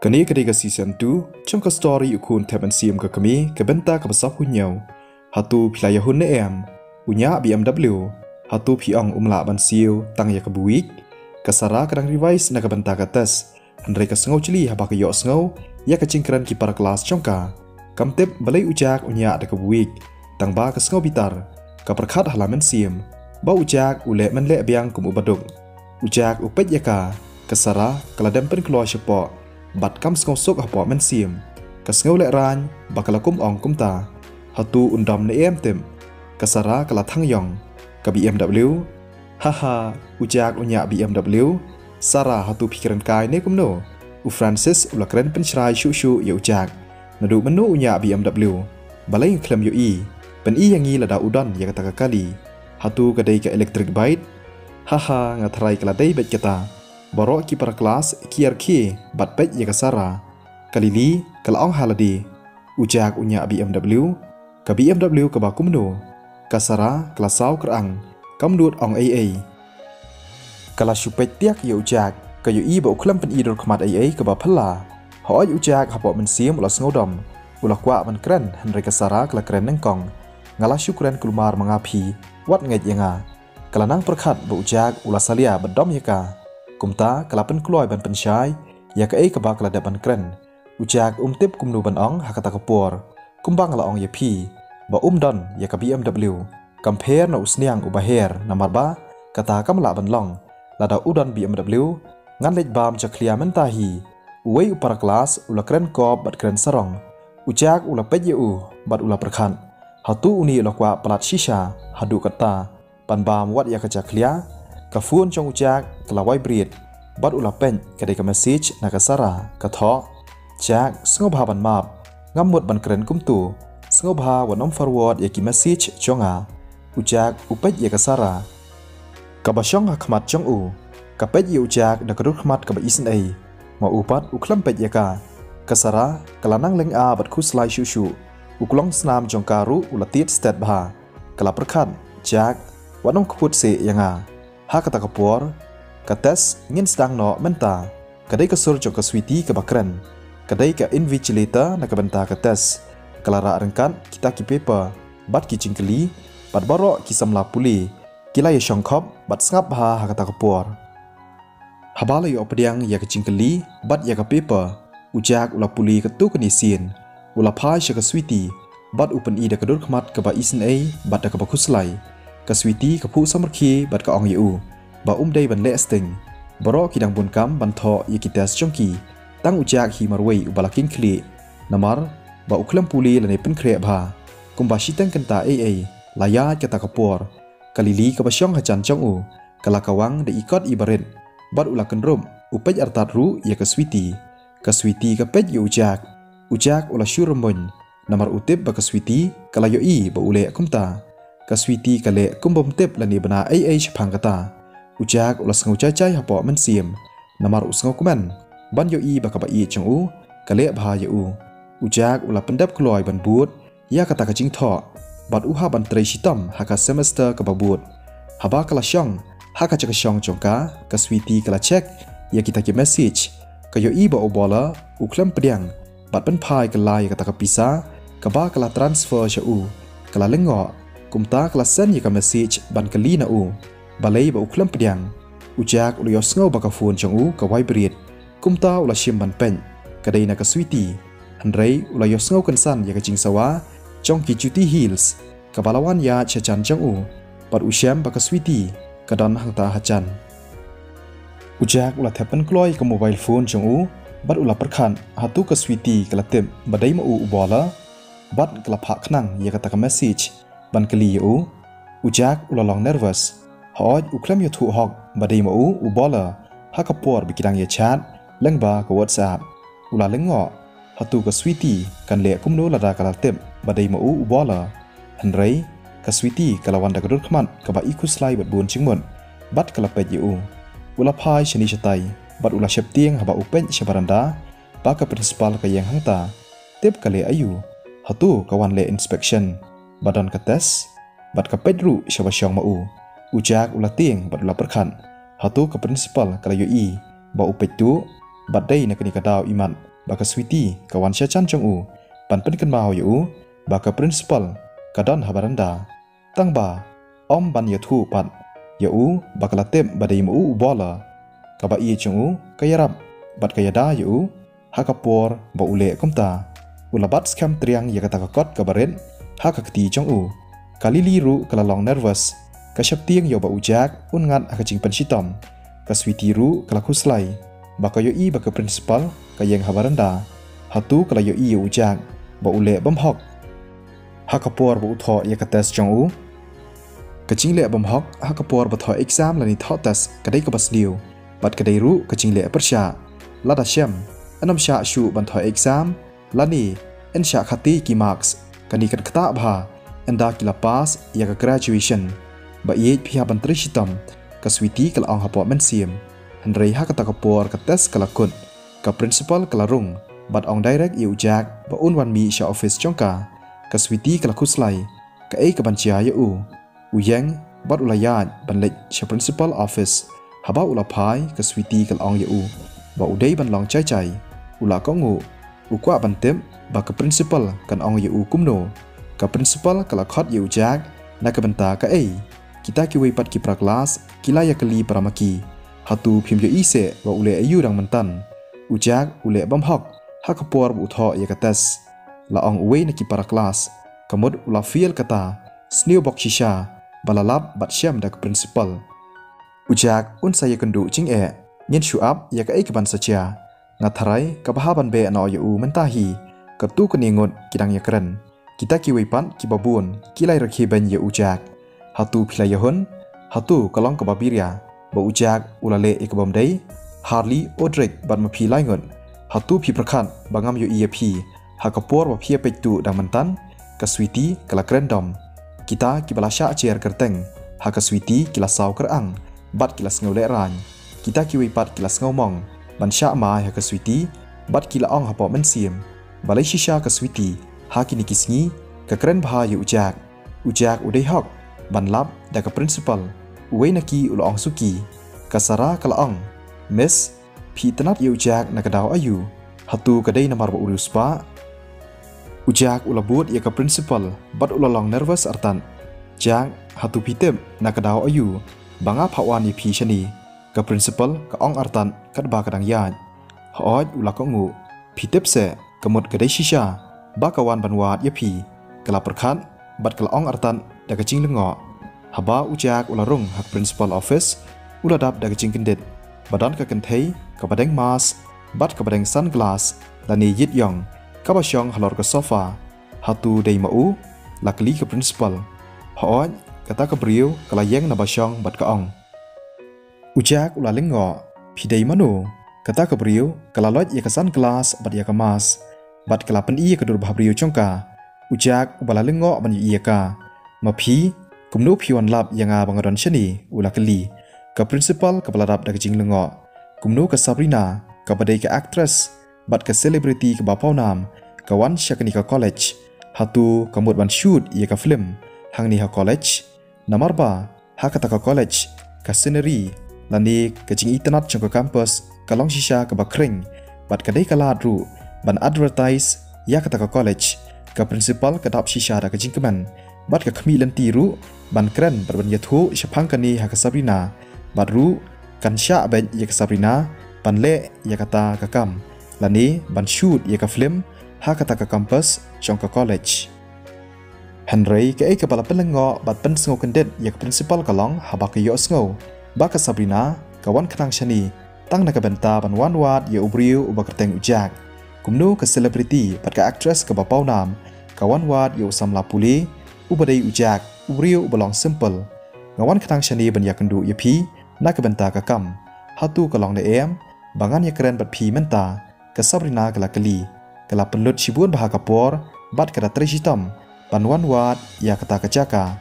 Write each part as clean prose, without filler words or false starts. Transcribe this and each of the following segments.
Kani ketika season 2, trong ka story ukun taban siam ka kami ke benta ka basap hunyaw. Hatu pilaya hun em, unya BMW, hatu piang umla ban siu tang ya ka buik, kasara kadang revise na ka benta ka tes. Handrai ka sengau cili haba ka yok sengau, ya ka cingkran ki para kelas congka. Kamtip balai ujak unya da ka buik, tang ba ka sengau bitar, ka perkat halaman siam. Ba ujak ule menle biang kum ubaduk. Ujak upet ya ka, kasara kala dempen keluar syepok. Bat kam sengau sok hapok men siam. Ka sengau lek ran, bakala kum ong kum ta. Hatu undam ne em tim. Kasara kala thang yong. Ka BMW. Haha, ujak unya BMW. Sarah hatu pikiran kai ne kum no. U Francis ula keren pencerai syu ya ujak. Nadu menu unya BMW. Balai ngeklem yo i. Pen i yang i lada udan ya kata kali. Hatu kadai ka electric bike. Haha, ngatrai kala dai bet kita. Borok ki para kelas KRK bat pet ya kasara. Kalili kala ong haladi. Ujak unya BMW. Ka BMW ka bakum no. Kasara kala saw kerang. Kamdut ong AA. Kala syupet tiak ya ujak. Ka yu i ba uklam pen idor khamat AA ka ba phalla. Hoi ujak hapok men siam ulas ngodom. Ulah kwa man keren henry kasara kala keren nengkong. Ngala syukran kulumar mengapi. Wat ngej yanga. Kala nang perkhat ba ujak ulas salia bedom ya ka. Kumta kalapan keluar ban pensyai, ya ke keba kala dapan keren. Ujak tip kumnu ban ong hakata kapur. Kumbang la ong ya pi, ba don ya ke BMW. Compare na usniang ubaher na marba, kata kam la ban long. Lada udan BMW, ngan lej bam caklia mentahi. Uwei upara kelas ula keren kop bat keren sarong. Ujak ula pej bat ula perkhan. Hatu uni ula kwa pelat shisha, hadu kata. Pan bam wat ya ke caklia. Kafun trong ujak kelawai breed. Bat ula pen kadai ka message na kasara kathok. Jak sengau bha ban map. Ngamut ban keren kumtu. Sengau bha wanom forward ya ki message chonga. Ujak upet ya kasara. Kabasyong hakmat chong u. Kapet ya ujak na kadut khmat ka ba isen ai. Ma upat uklam pet ya ka. Kasara kalanang leng a bat khuslai shu. Uklong snam chong karu ulatit stat bha. Kala perkhat jak wanom khput se yanga. Hakata kapur, kates ngin sedang no menta, kadai kasur jok ka sweetie ke bakren, kadai ka invigilator na kabenta kates, kalara rengkat kita ki paper, bat ki cingkeli, bat borok ki samla puli, kila ya syongkop, bat sengap ha hakata kapur. Habala yo opediang ya ke cingkeli, bat ya ke paper, ujak ula puli ketu kenisin, ula pai sya ka sweetie, bat upen i da kadur khmat ke ba isen ai, bat da ka bakuslai. Ka sweetie ka pu samarki bat ka ong yu ba dai ban le sting baro kidang bun kam ban tho ye kitas chongki tang ujak hi marwei ubalakin kli namar ba uklam puli lane pen kre bha kumba shitang kanta ai laya kata kapor kalili ka basyong hajan chong u kala kawang de ikot ibaret bat ulakan rum upej artat ru ye ka sweetie ka pej yu ujak ula syurumun namar utip ba ka sweetie kala yo I ba ule kumta ka sweetie kale kumbom tip lani bana phang kata ujak ulas ngau cai hapo men siam namar usngau kuman ban yo I baka ba I chang u kale bha ya u ujak ula pendap kloi ban but ya kata ka jing tho bat u ha ban trei sitam haka semester ka babut haba kala syong haka chaka syong chongka ka sweetie kala check ya kita ki message ka yo I ba obola uklam pediang bat pen phai kala ya kata ka pisa ka ba kala transfer sya u kala lengo kumta kala sen ya ka message ban kali na u balai ba uklam pediang ujak ulu yos ngau baka phone chong u ka wai breed kumta ula shim ban pen kadai na ka sweetie handrai ula yos ngau kan san ya ka jing sawa chong ki Juti Hills ka balawan ya chachan chong u pat usyam baka sweetie ka dan hangta hajan ujak ula thepan kloi ka mobile phone chong u bat ula perkhan hatu ka sweetie kala tem badai ma u bola bat kala phak khnang ya ka ta ka message ban kali u ujak ula long nervous hoj uklam yo thu hok badai ma u bola hakapor bikidang ya chat lengba ka WhatsApp ula lengo hatu ka sweetie kan le kumno lada kala tem badai ma u bola hanrei ka sweetie kala wanda ka dut khmat ka ba ikuslai bat bun chingmon bat kala pej u ula phai shani chatai bat ula sheptiang haba upen shabaranda ba ka principal ka yang hangta tip kale ayu hatu ka wan le inspection badan ka tes bat ka pedru shabasyong ma u ujak ula tiang bat ula perkhan hatu ka principal kala yo I ba upet tu bat dai na kani ka daw iman baka Sweetie kawan Syachan Chong U ban pen kan mau yu baka principal kadon habaranda tang ba om ban yathu pat yu baka latep badai mu bola kaba i Chong U kayarap bat kayada yu hakapor ba ule komta ulabat scam triang ya kata kakot kabaret hakakti Chong U kalili ru kalalong nervous kasyap tiang yo ba ujak ungat hakacing pensitom ka Sweetie ru kalakuslai baka yo i baka principal kayeng habaranda hatu kala yo i ujak ba ule bamhok hakapor ba utho ya kates Chong U kacing le bamhok hakapor ba tho exam lani thotas kadai ka basliu bat kadai ru kacing le persya lada syam anam sya shu ban tho exam lani en sya khati ki marks kani kat kata bha enda kila pass ya ka graduation ba ye phia ban trishitam ka Sweetie kala ang hapo men sim handrei hakata kapor ka tes kala kun ka principal kala rung bat ong direct yu jak ba un wan mi sha office chongka ka Sweetie kala kuslai ka ei ka ban chia yu uyang bat ulayat ban lek sha principal office haba ula phai ka Sweetie kala ong yu ba udai ban long chai chai ula ko ngu ukwa ban tem ba ka principal kan ong yu kumno ka principal kala khot yu jak na ka banta ka ei kita ki wei pat ki pra kelas kila ya kali paramaki hatu phim yo ise wa ule ayu rang mantan ujak ule bamhok hakapor bu tho ya katas la ong uwe na ki para kelas kamud ula fiel kata snew box shisha balalap bat syam da principal ujak un saya kendu ching e nyen shu up ya ka ban sacha ngatharai ka bahaban be no yu mentahi katu keningut kidang ya keren kita ki wei pat ki babun kilai rakhi ben ya ujak hatu philayahun hatu kalong ka babiria ba ujak ulale ekbam dei Harley Odrek ban ma phi lai ngot hatu phi prakhat bangam yo EP hakapor ba phia pektu dang mantan ka Sweetie kala krendom kita ki balasha chair kerteng ha ka Sweetie kila saw kerang bat kila ngau le ran kita ki wei pat kila ngau mong ban sha ma ha ka Sweetie bat kila ong hapo men sim balai shisha ka Sweetie ha kini kisngi ka kren bha yo ujak udai hok ban lap da ka principal uwe naki ulo ong suki kasara kala ong Miss phi tanat yu jak na kadaw ayu hatu kadai namar ba urus pa ujak ulabut ya ka principal bat ulalong nervous artan jak hatu pitem na kadaw ayu banga phawan ni phi shani ka principal ka ong artan kadba kadang yaj hooj ulak ngu pitep se kamut kadai shisha ba kawan banwat ya phi kala perkhat bat kala ong artan da ka jing lengo haba ujak ularung hak principal office uladap da ka jing kendet badan ka kenthei ka badeng mas bat ka badeng sunglass lani yit yong ka ba syong halor ka sofa hatu dei mau lakli ka principal hooj kata ka briu kala yeng na ba syong bat ka ong ujak ulalengo phidei manu kata ka briu kala loj ya ka sunglass bat ya ka mas bat kala pen i ka dur ba briu chongka ujak balalengo ban i ka ma phi kumno phiwan lap yanga bangadon shani ulakli ka principal ka baladap da jing lengo kumno ka Sabrina ka badai ka actress bat ka celebrity ka bapau nam ka wan shakani ka college hatu kamut ban shoot ya ka film hangni ha college namarba ha kata ka college ka scenery lani ka jing itanat chong ka campus ka long shisha ka bakring bat ka dai ka ladru ban advertise ya kata ka college ka principal ka dap shisha da ka jing keman bat ka khmi lan tiru ban kren ban yathu shapang kani ha ka Sabrina baru kan sya ben ya ka Sabrina ban le ya kata ka kam lani ban shoot ya ka film ha kata ka campus chong ka college Henry ka ka bala pelengo bat pen sngo kendet ya ka principal kalong ha ba ka yo sngo ba ka Sabrina kawan khnang shani tang na ka benta ban wan wat ya ubriu uba kerteng ujak kumno ka celebrity bat ka actress ka bapau nam kawan wat ya samla puli ubadai ujak ubriu ubalong simple ngawan khnang shani ban ya kendu ya phi na ka benta ka kam hatu kalong de em bangan ya keren bat phi menta ka Sabrina kala kali kala penlut shibun bah kapor bat kada trishitam banwan wat ya kata kacaka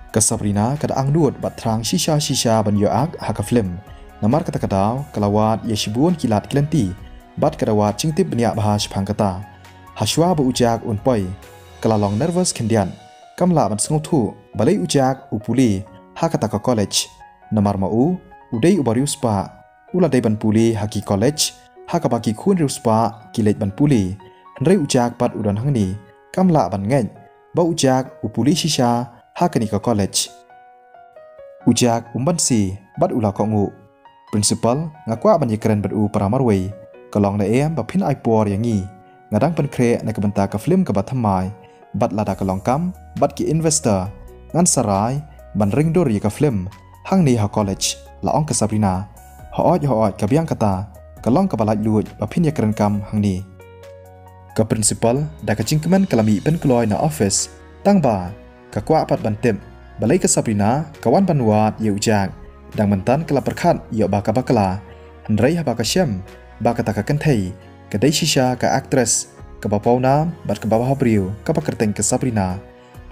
ka Sabrina kada angdut bat thrang shisha ban yo ak ha ka film namar kata kadaw kalawat ya shibun kilat klenti bat kada wat chingtip benya bah shphang kata hashwa ba ujak unpoi kala long nervous kendian kamla ban sngotu balai ujak upuli ha kata ka college namar mau udai ubarius pa ula dai ban puli haki college hak bagi kun ruspa kilet ban puli henry ujak pat udan hangni kamla ban ngeng ba ujak upuli shisha hakani ka college ujak umban si bat ula ko ngu principal ngakwa ban yekren bat u paramarway kalong na em ba phin ipor yangi ngadang pen kre na kabenta ka film ka bathamai bat lada kalong kam bat ki investor ngan sarai ban ringdor ye ka film hangni ha college la ong ka sabrina hooj ka biang kata kalong ka balaj luj ba phin yekren kam hangni ka principal da ka cingkeman kalami pen kloy na office tang ba ka kwa pat ban tem balai ka sabrina kawan banwat ye ujak dang mentan kala perkhat yo ba ka bakala hendrai ha ba ka syam ba ka taka kenthei ka dai shisha ka actress ka ba pauna bat ka ba habriu ka ba kerteng ka sabrina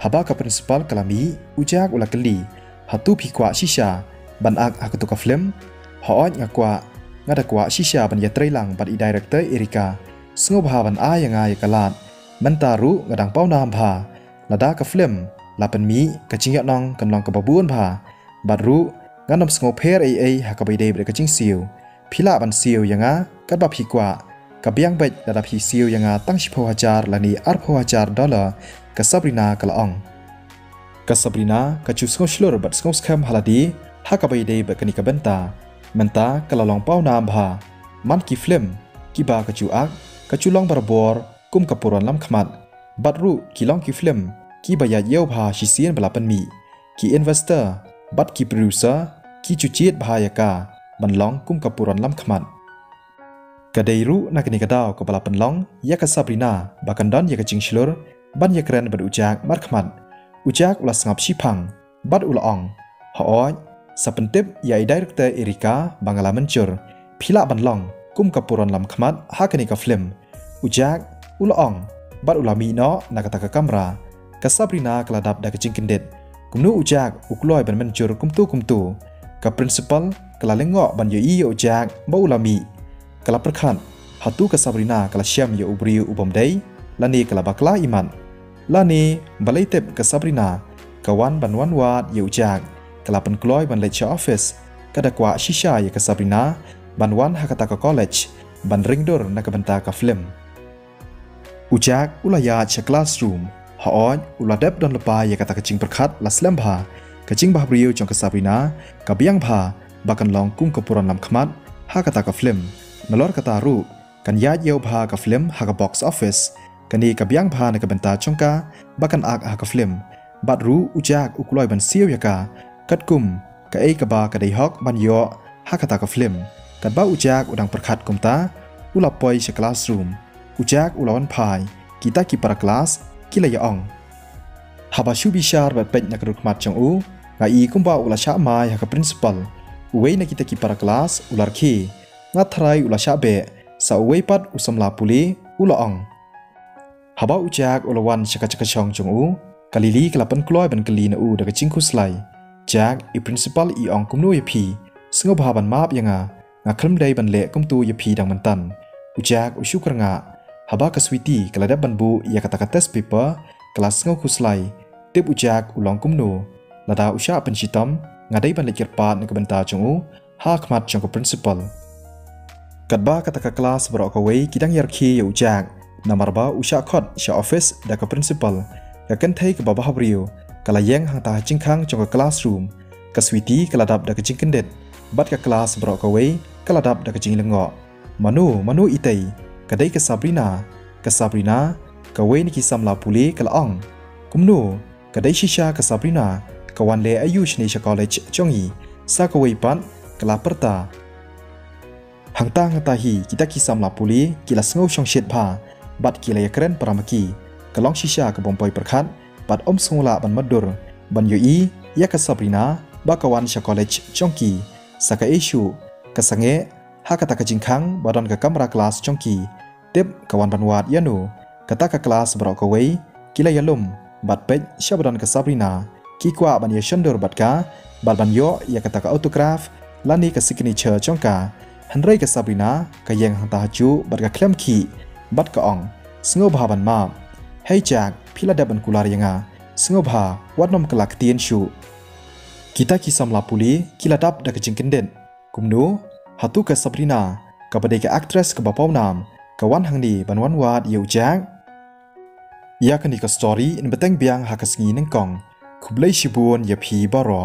ha ba ka principal kalami ujak ula kali hatu phi kwa shisha ban ak ha ka tu ka film hooj ngakwa ngada kwa shisha ban ya trailang bat i director Erika sngob ha ban a yanga ya kalat mentaru ngadang pauna bha lada ka film lapan mi kacing nong kan long ka babuan bha badru nganom sngob her ai ha ka bai dei bre kacing siu phila ban siu yanga kat ba phi kwa ka biang bai lada phi siu yanga tang $10,000 lani $4,000 ka sabrina ka laong ka sabrina ka chu sngob shlur bat sngob scam haladi ha ka bai dei bre kani ka benta menta ka long pau nam bha man ki film ki ba ka chu ak ka chu long barbor kum ka puran lam khmat badru ki long ki film ki baya yeu bha shisian balapan mi ki investor bat ki producer ki chuchiet bhayaka banlong kum kapuran lam khmat kadairu nakni kadaw ka balapan long ya ka sabrina bakandon ya ka chingshlur ban ya kren bad ujak mar khmat ujak ula sangap shipang bat ula ong hooj sapentip ya director Erika bangala mencur phila banlong kum kapuran lam khmat hakani ka film ujak ula ong bat ula mi no nakata ka kamera ka sabrina keladap da kecing kendet kumnu ujak ukloy ban mencur kumtu ka principal kala lengok ban yoi ujak ba ulami kala perkhan hatu ka sabrina kala syam ya ubri ubamdai lani kala bakla iman lani balai tep ka sabrina kawan ban wanwat ya ujak kala penkloy ban lecture office kada kwa shisha ya ka sabrina ban wan hakata ka college ban ringdor na ka benta ka film ujak ulaya cha classroom hooj uladep don lepa ya kata kecing perkhat la slam bha kecing bah briu jong ka sabrina ka biang bha bakan long kum kapuran lam khmat ha kata ka film nalor kata ru kan ya yeu bha ka film ha ka box office kani ka biang bha na ka benta chongka bakan ak ha ka film bat ru ujak ukloi ban siu ya ka kat kum ka ei ka ba ka dei hok ban yo ha kata ka film kat ba ujak udang perkhat kumta ulapoi cha classroom ujak ulawan phai kita ki para kelas kila ya ong haba shu bishar bat pej nak rukmat chong u ngai kumba ula sha mai ha ka principal uwei na kita ki para kelas ular khi ngathrai ula sha be sa uwei pat usamla puli ula ong haba ujak ulawan chaka chong chong u kalili kelapan kloy ban kali na u da ka chingku slai jak i principal i ong kumnu ya phi sngob haban map yanga ngakhlam dei ban le kumtu ya phi dang mantan ujak usyukar nga haba ka switi kalada banbu ya kata test paper kelas ngau khuslai tip ujak ulong kumno lada usha pensitam ngadai ban lekir pat na kabenta chungu ha khmat chong ko principal kadba kata ka kelas bro ka wei kidang yarki ya ujak namar ba usha khot sha office da ka principal ka kan thai ka baba habriu kala yang hang ta chingkhang chong ka classroom ka switi kaladap da ka chingkendet bat ka kelas bro ka wei kaladap da ka chinglengo manu itei kadai ka sabrina ka wei ni ki samla puli kala ong kumnu kadai shisha ka sabrina kawan le ayu shni college chongi sa ka wei pan kala perta hangta ngata hi kita ki samla puli kila sngo shong shet bha bat kila yakren paramaki kalong shisha ka bompoi perkhat bat om sungla ban madur ban yoi ya ka sabrina ba kawan sha college chongki sa ka issue ka sange ha kata ka jingkhang badon ka kamera kelas chongki tip kawan banwat yanu kata ka kelas bro ka wei kila yalum bat pej shabdan ka sabrina ki kwa ban ya shandur bat ka bal ban yo ya kata ka autograph lani ka signature chongka hanrei ka sabrina ka yang hanta haju bat ka klem ki bat ka ong sngo bha ban ma hei jak phila da ban kular yanga sngo bha watnom kalak tien shu kita ki samla puli kila dap da ka jingkenden kumno hatu ka sabrina กับประเด็กอักเทรสกับป้าวนามกับวันหังดีบันวันวาดเยี่ยวแจ้งยาคันดีกับสตอรี่ในบัตเต็งเบียงหักสงีนังกองคุบเลยชิบวนอย่าผีบารอ